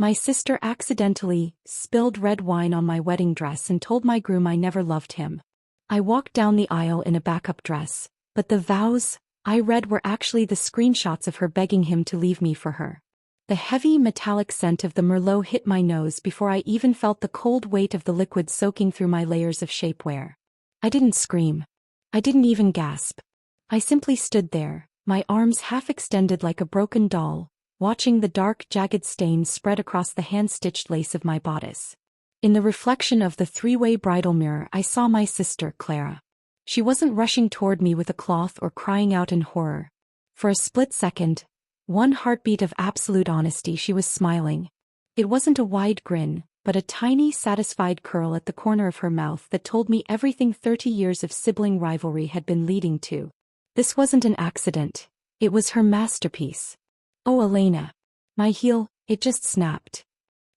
My sister accidentally spilled red wine on my wedding dress and told my groom I never loved him. I walked down the aisle in a backup dress, but the vows I read were actually the screenshots of her begging him to leave me for her. The heavy metallic scent of the Merlot hit my nose before I even felt the cold weight of the liquid soaking through my layers of shapewear. I didn't scream. I didn't even gasp. I simply stood there, my arms half extended like a broken doll, watching the dark, jagged stains spread across the hand-stitched lace of my bodice. In the reflection of the three-way bridal mirror I saw my sister, Clara. She wasn't rushing toward me with a cloth or crying out in horror. For a split second, one heartbeat of absolute honesty, she was smiling. It wasn't a wide grin, but a tiny, satisfied curl at the corner of her mouth that told me everything 30 years of sibling rivalry had been leading to. This wasn't an accident. It was her masterpiece. "Oh, Elena." My heel, it just snapped.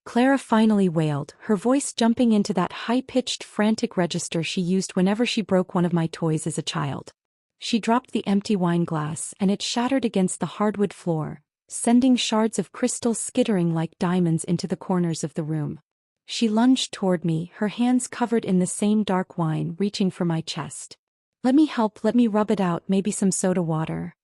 Clara finally wailed, her voice jumping into that high-pitched, frantic register she used whenever she broke one of my toys as a child. She dropped the empty wine glass and it shattered against the hardwood floor, sending shards of crystal skittering like diamonds into the corners of the room. She lunged toward me, her hands covered in the same dark wine, reaching for my chest. "Let me help, let me rub it out, maybe some soda water."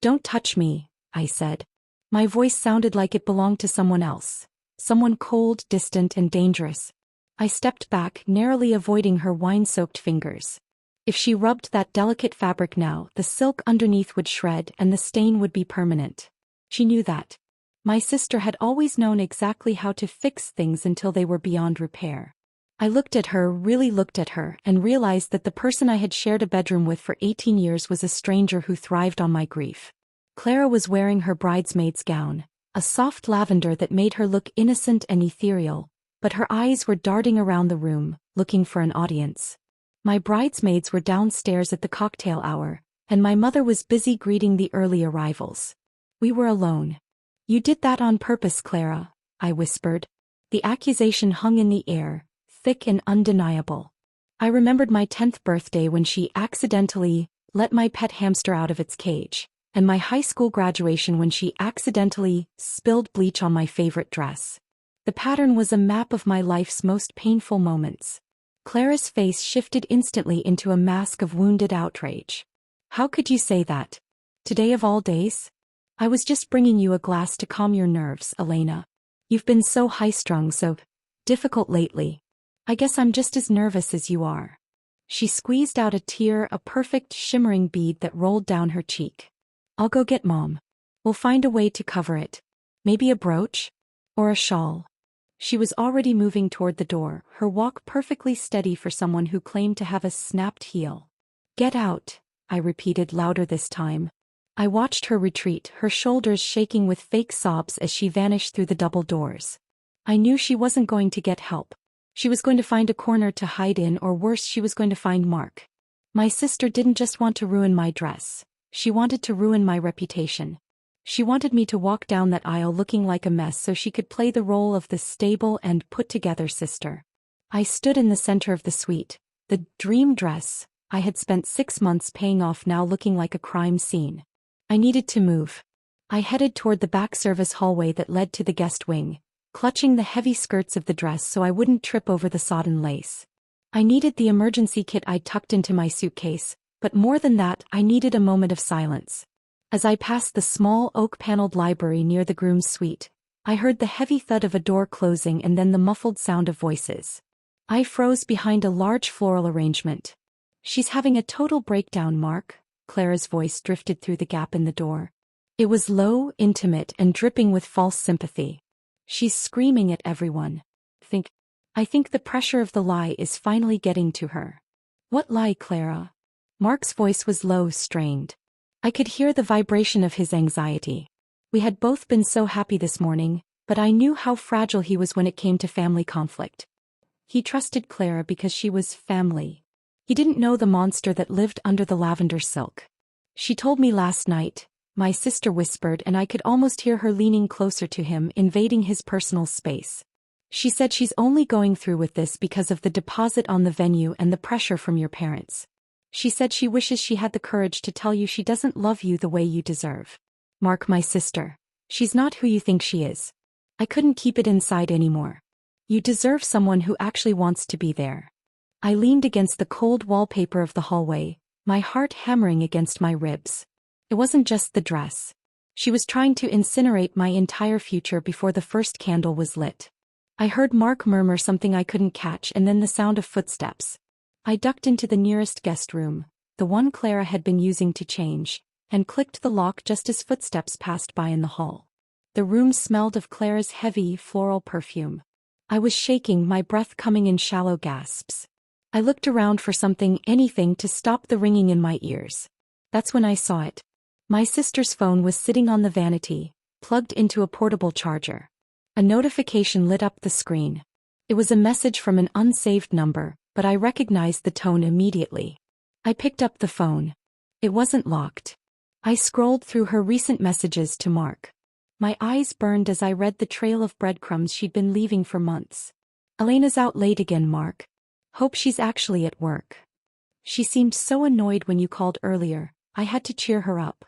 "Don't touch me," I said. My voice sounded like it belonged to someone else. Someone cold, distant, and dangerous. I stepped back, narrowly avoiding her wine-soaked fingers. If she rubbed that delicate fabric now, the silk underneath would shred and the stain would be permanent. She knew that. My sister had always known exactly how to fix things until they were beyond repair. I looked at her, really looked at her, and realized that the person I had shared a bedroom with for 18 years was a stranger who thrived on my grief. Clara was wearing her bridesmaid's gown, a soft lavender that made her look innocent and ethereal, but her eyes were darting around the room, looking for an audience. My bridesmaids were downstairs at the cocktail hour, and my mother was busy greeting the early arrivals. We were alone. "You did that on purpose, Clara," I whispered. The accusation hung in the air, thick and undeniable. I remembered my 10th birthday when she accidentally let my pet hamster out of its cage, and my high school graduation when she accidentally spilled bleach on my favorite dress. The pattern was a map of my life's most painful moments. Clara's face shifted instantly into a mask of wounded outrage. "How could you say that? Today of all days? I was just bringing you a glass to calm your nerves, Elena. You've been so high-strung, so difficult lately. I guess I'm just as nervous as you are." She squeezed out a tear, a perfect shimmering bead that rolled down her cheek. "I'll go get Mom. We'll find a way to cover it. Maybe a brooch? Or a shawl." She was already moving toward the door, her walk perfectly steady for someone who claimed to have a snapped heel. "Get out," I repeated louder this time. I watched her retreat, her shoulders shaking with fake sobs as she vanished through the double doors. I knew she wasn't going to get help. She was going to find a corner to hide in, or worse, she was going to find Mark. My sister didn't just want to ruin my dress. She wanted to ruin my reputation. She wanted me to walk down that aisle looking like a mess so she could play the role of the stable and put-together sister. I stood in the center of the suite, the dream dress I had spent 6 months paying off now looking like a crime scene. I needed to move. I headed toward the back service hallway that led to the guest wing, clutching the heavy skirts of the dress so I wouldn't trip over the sodden lace. I needed the emergency kit I'd tucked into my suitcase, but more than that, I needed a moment of silence. As I passed the small oak-paneled library near the groom's suite, I heard the heavy thud of a door closing and then the muffled sound of voices. I froze behind a large floral arrangement. "She's having a total breakdown, Mark." Clara's voice drifted through the gap in the door. It was low, intimate, and dripping with false sympathy. "She's screaming at everyone. I think the pressure of the lie is finally getting to her." "What lie, Clara?" Mark's voice was low, strained. I could hear the vibration of his anxiety. We had both been so happy this morning, but I knew how fragile he was when it came to family conflict. He trusted Clara because she was family. He didn't know the monster that lived under the lavender silk. "She told me last night," my sister whispered, and I could almost hear her leaning closer to him, invading his personal space. "She said she's only going through with this because of the deposit on the venue and the pressure from your parents. She said she wishes she had the courage to tell you she doesn't love you the way you deserve." "Mark, my sister. She's not who you think she is. I couldn't keep it inside anymore. You deserve someone who actually wants to be there. I leaned against the cold wallpaper of the hallway, my heart hammering against my ribs. It wasn't just the dress. She was trying to incinerate my entire future before the first candle was lit. I heard Mark murmur something I couldn't catch and then the sound of footsteps. I ducked into the nearest guest room, the one Clara had been using to change, and clicked the lock just as footsteps passed by in the hall. The room smelled of Clara's heavy, floral perfume. I was shaking, my breath coming in shallow gasps. I looked around for something, anything to stop the ringing in my ears. That's when I saw it. My sister's phone was sitting on the vanity, plugged into a portable charger. A notification lit up the screen. It was a message from an unsaved number, but I recognized the tone immediately. I picked up the phone. It wasn't locked. I scrolled through her recent messages to Mark. My eyes burned as I read the trail of breadcrumbs she'd been leaving for months. Elena's out late again, Mark. Hope she's actually at work. She seemed so annoyed when you called earlier, I had to cheer her up.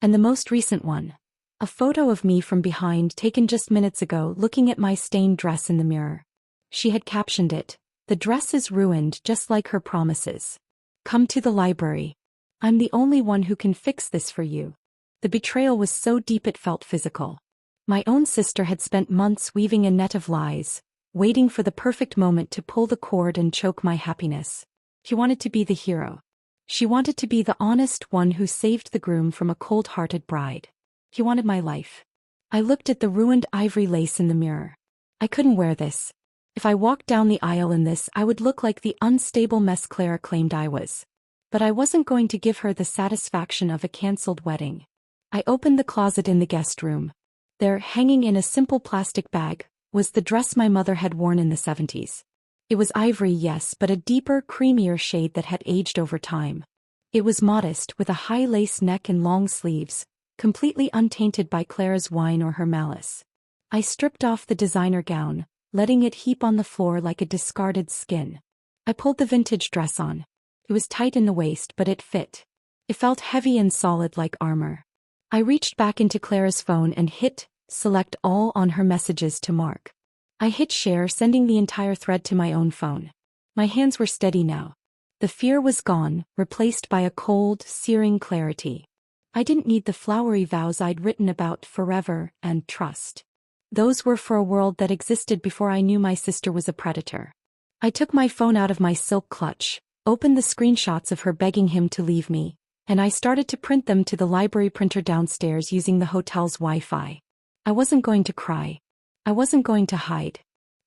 And the most recent one. A photo of me from behind taken just minutes ago looking at my stained dress in the mirror. She had captioned it, "The dress is ruined just like her promises. Come to the library. I'm the only one who can fix this for you." The betrayal was so deep it felt physical. My own sister had spent months weaving a net of lies, waiting for the perfect moment to pull the cord and choke my happiness. She wanted to be the hero. She wanted to be the honest one who saved the groom from a cold-hearted bride. She wanted my life. I looked at the ruined ivory lace in the mirror. I couldn't wear this. If I walked down the aisle in this, I would look like the unstable mess Clara claimed I was. But I wasn't going to give her the satisfaction of a cancelled wedding. I opened the closet in the guest room. There, hanging in a simple plastic bag, was the dress my mother had worn in the 70s. It was ivory, yes, but a deeper, creamier shade that had aged over time. It was modest, with a high lace neck and long sleeves, completely untainted by Clara's wine or her malice. I stripped off the designer gown, letting it heap on the floor like a discarded skin. I pulled the vintage dress on. It was tight in the waist, but it fit. It felt heavy and solid like armor. I reached back into Clara's phone and hit select all on her messages to Mark. I hit share, sending the entire thread to my own phone. My hands were steady now. The fear was gone, replaced by a cold, searing clarity. I didn't need the flowery vows I'd written about forever and trust. Those were for a world that existed before I knew my sister was a predator. I took my phone out of my silk clutch, opened the screenshots of her begging him to leave me, and I started to print them to the library printer downstairs using the hotel's Wi-Fi. I wasn't going to cry. I wasn't going to hide.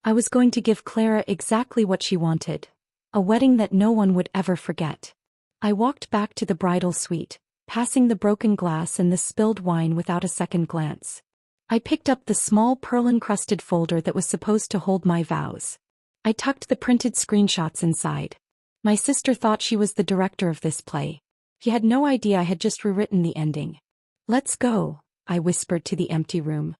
I was going to give Clara exactly what she wanted. A wedding that no one would ever forget. I walked back to the bridal suite, passing the broken glass and the spilled wine without a second glance. I picked up the small pearl-encrusted folder that was supposed to hold my vows. I tucked the printed screenshots inside. My sister thought she was the director of this play. She had no idea I had just rewritten the ending. "Let's go," I whispered to the empty room.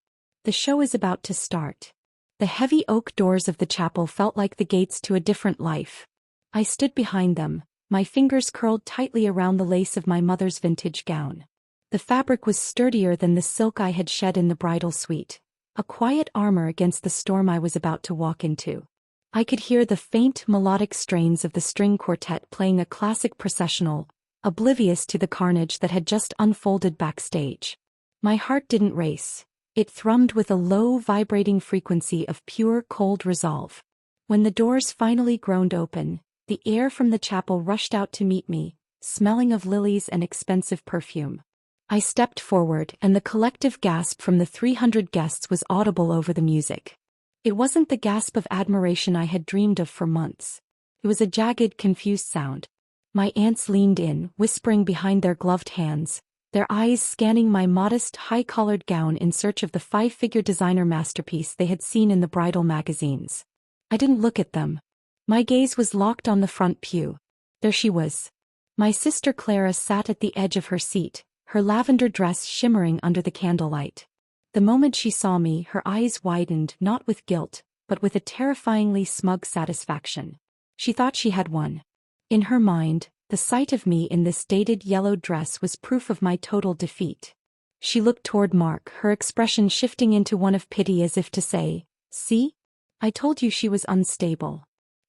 "The show is about to start." The heavy oak doors of the chapel felt like the gates to a different life. I stood behind them, my fingers curled tightly around the lace of my mother's vintage gown. The fabric was sturdier than the silk I had shed in the bridal suite, a quiet armor against the storm I was about to walk into. I could hear the faint melodic strains of the string quartet playing a classic processional, oblivious to the carnage that had just unfolded backstage. My heart didn't race. It thrummed with a low, vibrating frequency of pure, cold resolve. When the doors finally groaned open, the air from the chapel rushed out to meet me, smelling of lilies and expensive perfume. I stepped forward, and the collective gasp from the 300 guests was audible over the music. It wasn't the gasp of admiration I had dreamed of for months. It was a jagged, confused sound. My aunts leaned in, whispering behind their gloved hands, their eyes scanning my modest, high-collared gown in search of the five-figure designer masterpiece they had seen in the bridal magazines. I didn't look at them. My gaze was locked on the front pew. There she was. My sister Clara sat at the edge of her seat, her lavender dress shimmering under the candlelight. The moment she saw me, her eyes widened, not with guilt, but with a terrifyingly smug satisfaction. She thought she had won. In her mind, the sight of me in this dated yellow dress was proof of my total defeat. She looked toward Mark, her expression shifting into one of pity as if to say, "See? I told you she was unstable."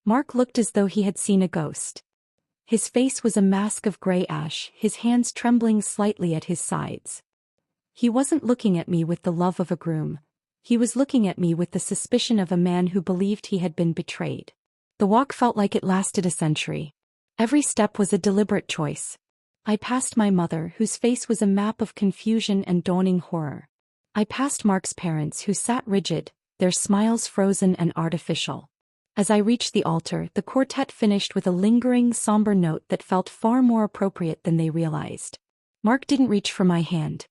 Mark looked as though he had seen a ghost. His face was a mask of gray ash, his hands trembling slightly at his sides. He wasn't looking at me with the love of a groom. He was looking at me with the suspicion of a man who believed he had been betrayed. The walk felt like it lasted a century. Every step was a deliberate choice. I passed my mother, whose face was a map of confusion and dawning horror. I passed Mark's parents, who sat rigid, their smiles frozen and artificial. As I reached the altar, the quartet finished with a lingering, somber note that felt far more appropriate than they realized. Mark didn't reach for my hand.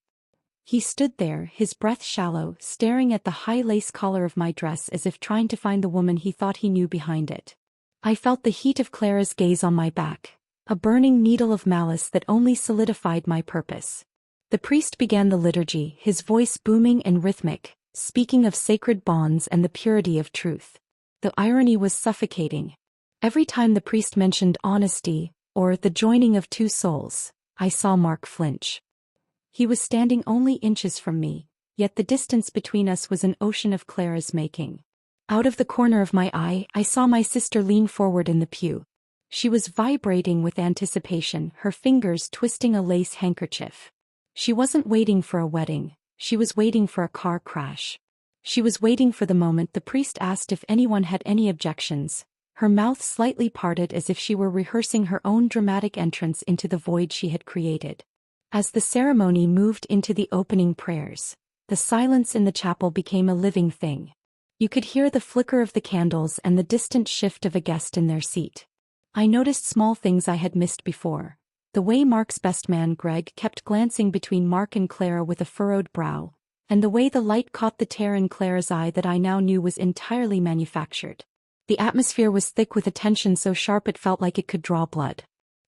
He stood there, his breath shallow, staring at the high lace collar of my dress as if trying to find the woman he thought he knew behind it. I felt the heat of Clara's gaze on my back, a burning needle of malice that only solidified my purpose. The priest began the liturgy, his voice booming and rhythmic, speaking of sacred bonds and the purity of truth. The irony was suffocating. Every time the priest mentioned honesty, or the joining of two souls, I saw Mark flinch. He was standing only inches from me, yet the distance between us was an ocean of Clara's making. Out of the corner of my eye, I saw my sister lean forward in the pew. She was vibrating with anticipation, her fingers twisting a lace handkerchief. She wasn't waiting for a wedding, she was waiting for a car crash. She was waiting for the moment the priest asked if anyone had any objections, her mouth slightly parted as if she were rehearsing her own dramatic entrance into the void she had created. As the ceremony moved into the opening prayers, the silence in the chapel became a living thing. You could hear the flicker of the candles and the distant shift of a guest in their seat. I noticed small things I had missed before. The way Mark's best man Greg kept glancing between Mark and Clara with a furrowed brow, and the way the light caught the tear in Clara's eye that I now knew was entirely manufactured. The atmosphere was thick with a tension so sharp it felt like it could draw blood.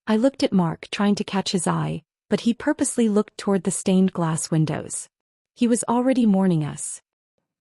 I looked at Mark, trying to catch his eye, but he purposely looked toward the stained glass windows. He was already mourning us.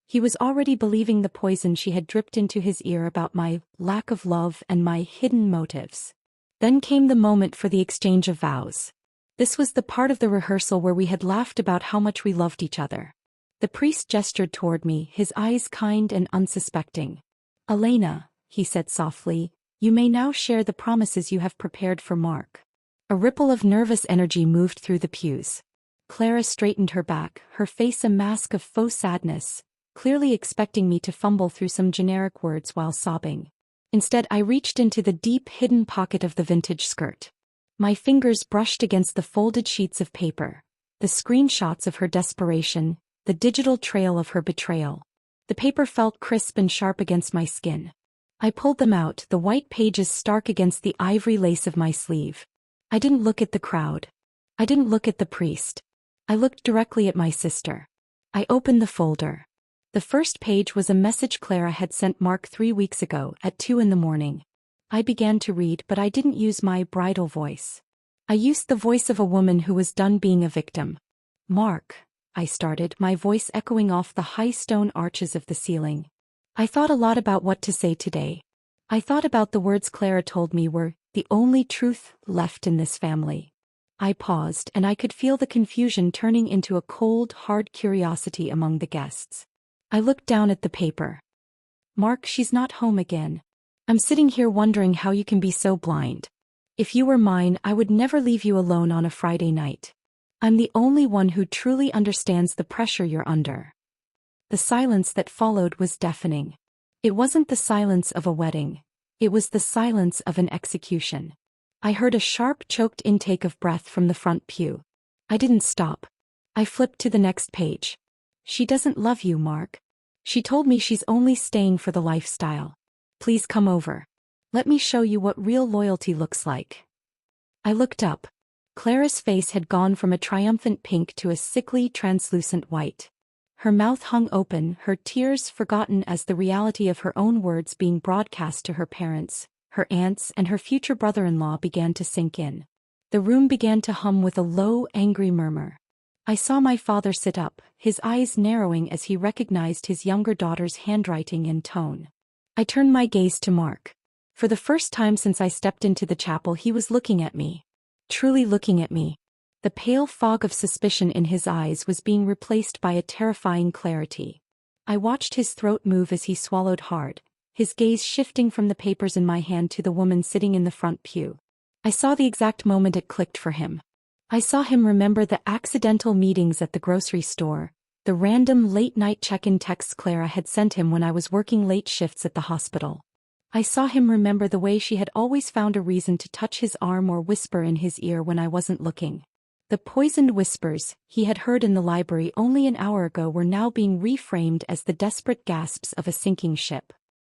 He was already believing the poison she had dripped into his ear about my lack of love and my hidden motives. Then came the moment for the exchange of vows. This was the part of the rehearsal where we had laughed about how much we loved each other. The priest gestured toward me, his eyes kind and unsuspecting. "Elena," he said softly, "you may now share the promises you have prepared for Mark." A ripple of nervous energy moved through the pews. Clara straightened her back, her face a mask of faux sadness, clearly expecting me to fumble through some generic words while sobbing. Instead, I reached into the deep hidden pocket of the vintage skirt. My fingers brushed against the folded sheets of paper, the screenshots of her desperation, the digital trail of her betrayal. The paper felt crisp and sharp against my skin. I pulled them out, the white pages stark against the ivory lace of my sleeve. I didn't look at the crowd. I didn't look at the priest. I looked directly at my sister. I opened the folder. The first page was a message Clara had sent Mark 3 weeks ago at 2 in the morning. I began to read, but I didn't use my bridal voice. I used the voice of a woman who was done being a victim. "Mark," I started, my voice echoing off the high stone arches of the ceiling. I thought a lot about what to say today. I thought about the words Clara told me were the only truth left in this family. I paused, and I could feel the confusion turning into a cold, hard curiosity among the guests. I looked down at the paper. "Mark, she's not home again. I'm sitting here wondering how you can be so blind. If you were mine, I would never leave you alone on a Friday night. I'm the only one who truly understands the pressure you're under." The silence that followed was deafening. It wasn't the silence of a wedding. It was the silence of an execution. I heard a sharp, choked intake of breath from the front pew. I didn't stop. I flipped to the next page. "She doesn't love you, Mark. She told me she's only staying for the lifestyle. Please come over. Let me show you what real loyalty looks like." I looked up. Clara's face had gone from a triumphant pink to a sickly, translucent white. Her mouth hung open, her tears forgotten as the reality of her own words being broadcast to her parents, her aunts, and her future brother-in-law began to sink in. The room began to hum with a low, angry murmur. I saw my father sit up, his eyes narrowing as he recognized his younger daughter's handwriting and tone. I turned my gaze to Mark. For the first time since I stepped into the chapel, he was looking at me. Truly looking at me. The pale fog of suspicion in his eyes was being replaced by a terrifying clarity. I watched his throat move as he swallowed hard, his gaze shifting from the papers in my hand to the woman sitting in the front pew. I saw the exact moment it clicked for him. I saw him remember the accidental meetings at the grocery store, the random late-night check-in texts Clara had sent him when I was working late shifts at the hospital. I saw him remember the way she had always found a reason to touch his arm or whisper in his ear when I wasn't looking. The poisoned whispers he had heard in the library only an hour ago were now being reframed as the desperate gasps of a sinking ship.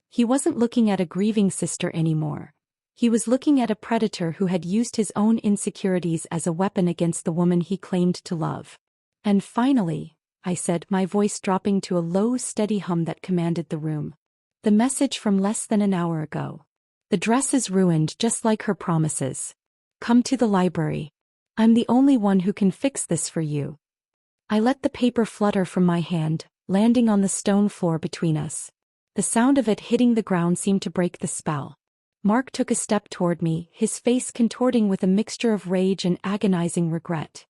He wasn't looking at a grieving sister anymore. He was looking at a predator who had used his own insecurities as a weapon against the woman he claimed to love. And finally, I said, my voice dropping to a low, steady hum that commanded the room. The message from less than an hour ago. The dress is ruined just like her promises. Come to the library. I'm the only one who can fix this for you. I let the paper flutter from my hand, landing on the stone floor between us. The sound of it hitting the ground seemed to break the spell. Mark took a step toward me, his face contorting with a mixture of rage and agonizing regret.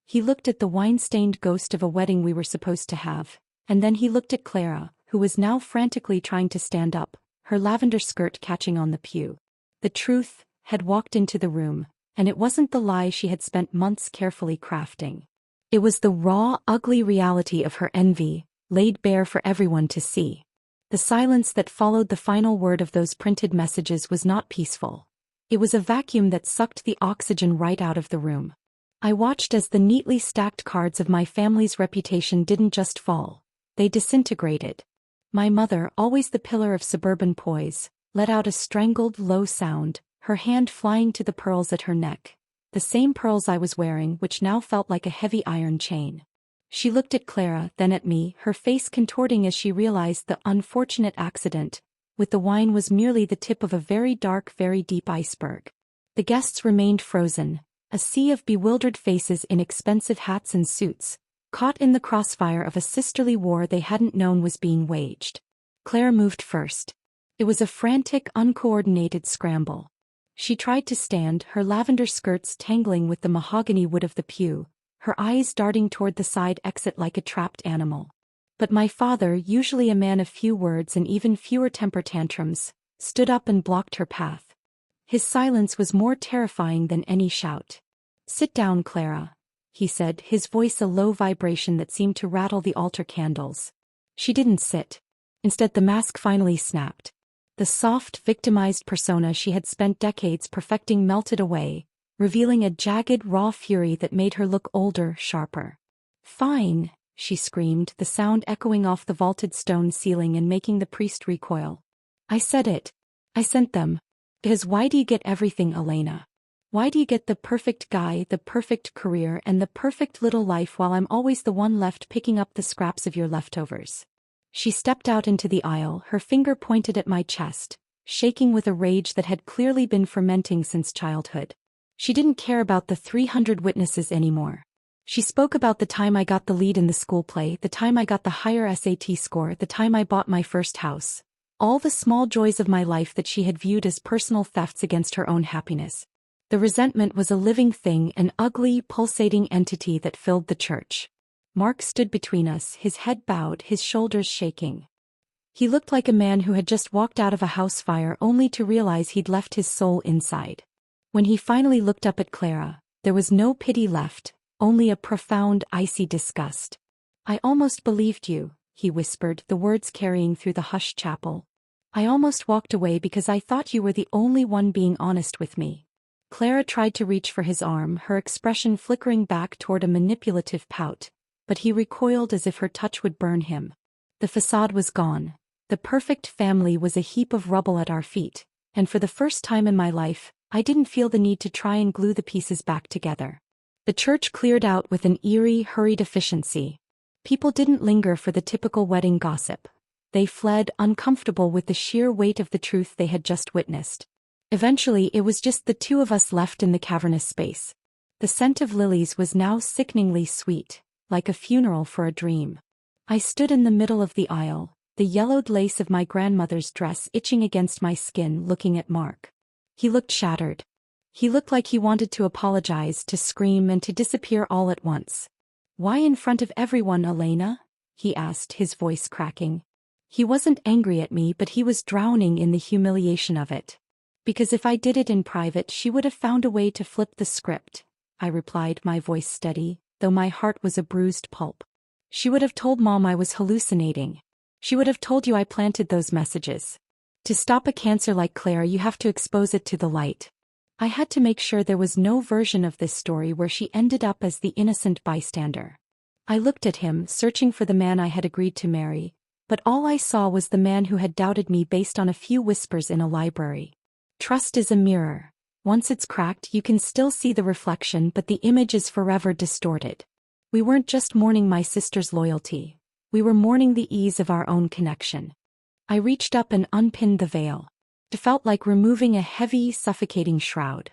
He looked at the wine-stained ghost of a wedding we were supposed to have, and then he looked at Clara, who was now frantically trying to stand up, her lavender skirt catching on the pew. The truth had walked into the room. And it wasn't the lie she had spent months carefully crafting. It was the raw, ugly reality of her envy, laid bare for everyone to see. The silence that followed the final word of those printed messages was not peaceful. It was a vacuum that sucked the oxygen right out of the room. I watched as the neatly stacked cards of my family's reputation didn't just fall, they disintegrated. My mother, always the pillar of suburban poise, let out a strangled, low sound, her hand flying to the pearls at her neck, the same pearls I was wearing which now felt like a heavy iron chain. She looked at Clara, then at me, her face contorting as she realized the unfortunate accident, with the wine was merely the tip of a very dark, very deep iceberg. The guests remained frozen, a sea of bewildered faces in expensive hats and suits, caught in the crossfire of a sisterly war they hadn't known was being waged. Clara moved first. It was a frantic, uncoordinated scramble. She tried to stand, her lavender skirts tangling with the mahogany wood of the pew, her eyes darting toward the side exit like a trapped animal. But my father, usually a man of few words and even fewer temper tantrums, stood up and blocked her path. His silence was more terrifying than any shout. "Sit down, Clara," he said, his voice a low vibration that seemed to rattle the altar candles. She didn't sit. Instead, the mask finally snapped. The soft, victimized persona she had spent decades perfecting melted away, revealing a jagged, raw fury that made her look older, sharper. "Fine," she screamed, the sound echoing off the vaulted stone ceiling and making the priest recoil. "I said it. I sent them. Because why do you get everything, Elena? Why do you get the perfect guy, the perfect career, and the perfect little life while I'm always the one left picking up the scraps of your leftovers?" She stepped out into the aisle, her finger pointed at my chest, shaking with a rage that had clearly been fermenting since childhood. She didn't care about the 300 witnesses anymore. She spoke about the time I got the lead in the school play, the time I got the higher SAT score, the time I bought my first house. All the small joys of my life that she had viewed as personal thefts against her own happiness. The resentment was a living thing, an ugly, pulsating entity that filled the church. Mark stood between us, his head bowed, his shoulders shaking. He looked like a man who had just walked out of a house fire only to realize he'd left his soul inside. When he finally looked up at Clara, there was no pity left, only a profound, icy disgust. "I almost believed you," he whispered, the words carrying through the hushed chapel. "I almost walked away because I thought you were the only one being honest with me." Clara tried to reach for his arm, her expression flickering back toward a manipulative pout, but he recoiled as if her touch would burn him. The facade was gone. The perfect family was a heap of rubble at our feet, and for the first time in my life, I didn't feel the need to try and glue the pieces back together. The church cleared out with an eerie, hurried efficiency. People didn't linger for the typical wedding gossip. They fled, uncomfortable with the sheer weight of the truth they had just witnessed. Eventually, it was just the two of us left in the cavernous space. The scent of lilies was now sickeningly sweet, like a funeral for a dream. I stood in the middle of the aisle, the yellowed lace of my grandmother's dress itching against my skin, looking at Mark. He looked shattered. He looked like he wanted to apologize, to scream, and to disappear all at once. "Why in front of everyone, Elena?" he asked, his voice cracking. He wasn't angry at me, but he was drowning in the humiliation of it. "Because if I did it in private, she would have found a way to flip the script," I replied, my voice steady, though my heart was a bruised pulp. "She would have told Mom I was hallucinating. She would have told you I planted those messages. To stop a cancer like Claire, you have to expose it to the light." I had to make sure there was no version of this story where she ended up as the innocent bystander. I looked at him, searching for the man I had agreed to marry, but all I saw was the man who had doubted me based on a few whispers in a library. Trust is a mirror. Once it's cracked, you can still see the reflection, but the image is forever distorted. We weren't just mourning my sister's loyalty. We were mourning the ease of our own connection. I reached up and unpinned the veil. It felt like removing a heavy, suffocating shroud.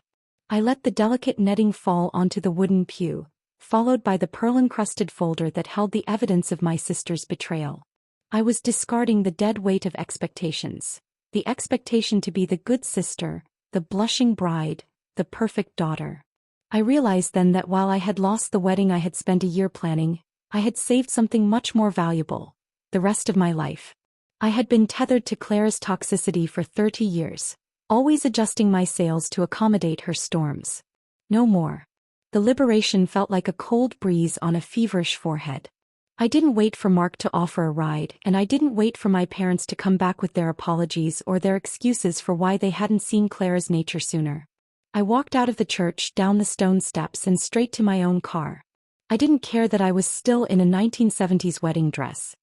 I let the delicate netting fall onto the wooden pew, followed by the pearl-encrusted folder that held the evidence of my sister's betrayal. I was discarding the dead weight of expectations. The expectation to be the good sister, the blushing bride, the perfect daughter. I realized then that while I had lost the wedding I had spent a year planning, I had saved something much more valuable: the rest of my life. I had been tethered to Claire's toxicity for 30 years, always adjusting my sails to accommodate her storms. No more. The liberation felt like a cold breeze on a feverish forehead. I didn't wait for Mark to offer a ride, and I didn't wait for my parents to come back with their apologies or their excuses for why they hadn't seen Claire's nature sooner. I walked out of the church, down the stone steps, and straight to my own car. I didn't care that I was still in a 1970s wedding dress.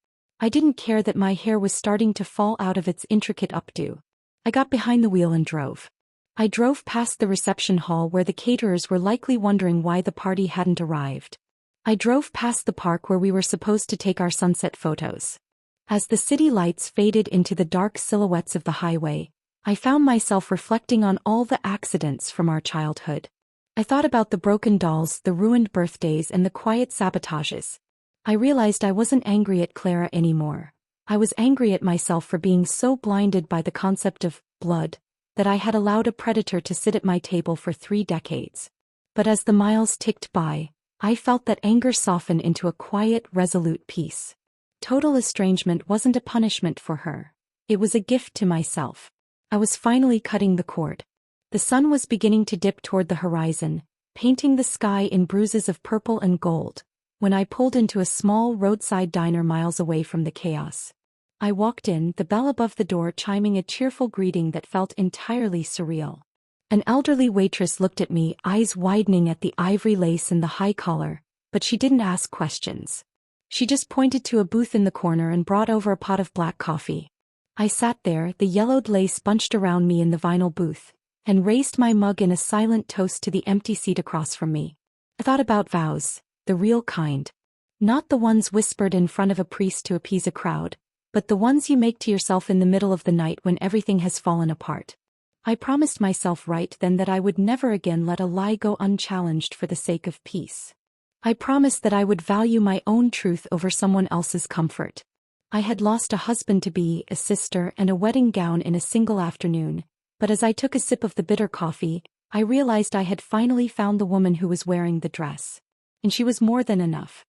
I didn't care that my hair was starting to fall out of its intricate updo. I got behind the wheel and drove. I drove past the reception hall where the caterers were likely wondering why the party hadn't arrived. I drove past the park where we were supposed to take our sunset photos. As the city lights faded into the dark silhouettes of the highway, I found myself reflecting on all the accidents from our childhood. I thought about the broken dolls, the ruined birthdays, and the quiet sabotages. I realized I wasn't angry at Clara anymore. I was angry at myself for being so blinded by the concept of blood that I had allowed a predator to sit at my table for 3 decades. But as the miles ticked by, I felt that anger soften into a quiet, resolute peace. Total estrangement wasn't a punishment for her. It was a gift to myself. I was finally cutting the cord. The sun was beginning to dip toward the horizon, painting the sky in bruises of purple and gold, when I pulled into a small roadside diner miles away from the chaos. I walked in, the bell above the door chiming a cheerful greeting that felt entirely surreal. An elderly waitress looked at me, eyes widening at the ivory lace and the high collar, but she didn't ask questions. She just pointed to a booth in the corner and brought over a pot of black coffee. I sat there, the yellowed lace bunched around me in the vinyl booth, and raised my mug in a silent toast to the empty seat across from me. I thought about vows, the real kind. Not the ones whispered in front of a priest to appease a crowd, but the ones you make to yourself in the middle of the night when everything has fallen apart. I promised myself right then that I would never again let a lie go unchallenged for the sake of peace. I promised that I would value my own truth over someone else's comfort. I had lost a husband-to-be, a sister, and a wedding gown in a single afternoon, but as I took a sip of the bitter coffee, I realized I had finally found the woman who was wearing the dress. And she was more than enough.